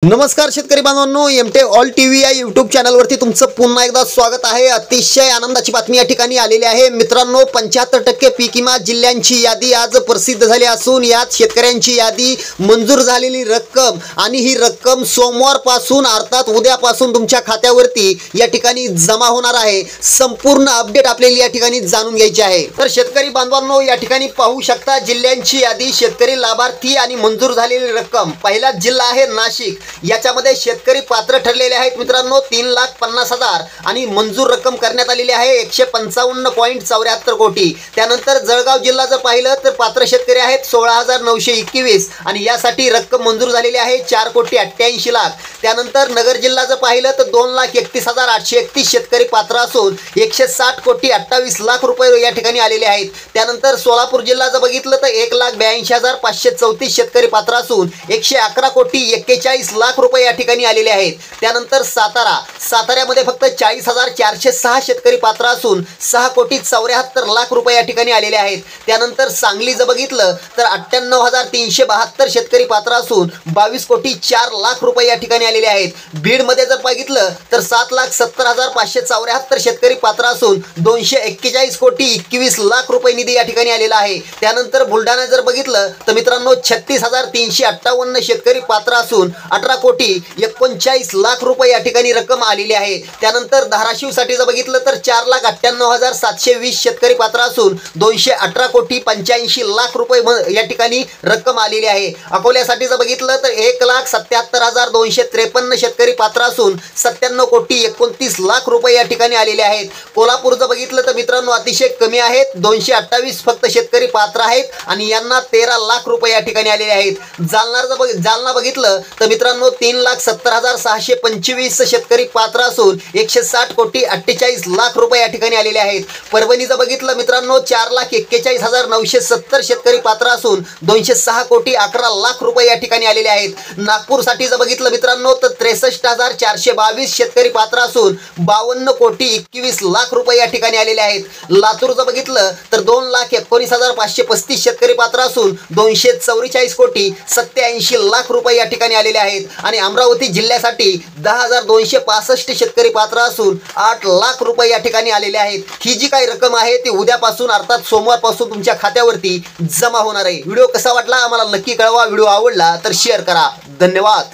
नमस्कार शेतकरी बांधवांनो, एमटे ऑल टीव्ही या यूट्यूब चॅनलवरती तुमचं पुन्हा एकदा स्वागत आहे। अतिशय आनंदाची बातमी या ठिकाणी आलेली आहे मित्रांनो। 75% पीक विमा जिल्ह्यांची यादी आज प्रसिद्ध झाली असून यात शेतकऱ्यांची यादी, मंजूर झालेली रक्कम आणि ही रक्कम सोमवारपासून अर्थात उद्यापासून तुमच्या खात्यावरती या ठिकाणी जमा होणार आहे। संपूर्ण अपडेट आपल्याला या ठिकाणी जाणून घ्यायची आहे। तर शेतकरी बांधवांनो, या ठिकाणी पाहू शकता जिल्ह्यांची यादी, शेतकरी लाभार्थी आणि मंजूर झालेली रक्कम। पहिला जिल्हा आहे नाशिक। याच्यामध्ये शेतकरी पात्र ठरलेले आहेत मित्रांनो 3,50,000 आणि मंजूर रक्कम करण्यात आलेली आहे 155.74 कोटी। त्यानंतर जळगाव जिल्हा जर पाहिलं तर पात्र शेतकरी आहेत 16,921 आणि यासाठी रक्कम मंजूर झालेली आहे 4,88,00,000। त्यानंतर नगर जिल्हा जर पाहिलं तर 2,31,831 शेतकरी पात्र असून 160,28,00,000 रुपये या ठिकाणी आलेले आहेत। त्यानंतर सोलापूर जिल्हा जर बघितलं तर 1,82,534 शेतकरी पात्र असून 111,41,00,000 रुपये या ठिकाणी आलेले आहेत। त्यानंतर साताऱ्यामध्ये फक्त 40,406 शेतकरी पात्र असून 6,74,00,000 रुपये या ठिकाणी आलेले आहेत। त्यानंतर सांगली जर बघितलं तर 98,372 शेतकरी पात्र असून 22,04,00,000 रुपये या ठिकाणी आलेले आहेत। बीड मध्ये जर बघितलं तर 7,70,574 शेतकरी पात्र असून 241,21,00,000 रुपये निधी या ठिकाणी आलेला आहे। त्यानंतर बुलढाणा जर बघितलं तर मित्रांनो 36,358 शेतकरी पात्र असून 18,39,00,000 रुपये या ठिकाणी रक्कम आलेली आहे। त्यानंतर धाराशिव साठी जर बघितलं तर 4,98,720 शेतकरी पात्र असून 218,85,00,000 रुपये या ठिकाणी रक्कम आलेली आहे। अकोल्यासाठी जर बघितलं तर 1,77,253 शेतकरी पात्र असून 97,29,00,000 रुपये या ठिकाणी आलेले आहेत। कोल्हापूर जर बघितलं तर मित्रांनो अतिशय कमी आहेत, 228 फक्त शेतकरी पात्र आहेत आणि यांना 13,00,000 रुपये या ठिकाणी आलेले आहेत। जालना बघितलं तर मित्रांनो 3,70,625 शेतकरी पात्र असून 160,48,00,000 रुपये या ठिकाणी आलेले आहेत। परभणी जर बघितलं मित्रांनो 4,41,970 शेतकरी पात्र असून 206,11,00,000 रुपये या ठिकाणी आलेले आहेत। नागपूर साठी जर बघितलं मित्रांनो तर 63,422 शेतकरी पात्र असून 52,21,00,000 रुपये या ठिकाणी आलेले आहेत। लातूर जर बघितलं तर 2,19,535 शेतकरी पात्र असून 244,87,00,000 रुपये या ठिकाणी आलेले आहेत। आणि अमरावती जिल्ह्यासाठी 10,265 शेतकरी पात्र असून 8,00,000 रुपये या ठिकाणी आलेले आहेत। ही जी काही रक्कम आहे ती उद्यापासून अर्थात सोमवारपासून तुमच्या खात्यावरती जमा होणार आहे। व्हिडिओ कसा वाटला आम्हाला नक्की कळवा। व्हिडिओ आवडला तर शेअर करा। धन्यवाद।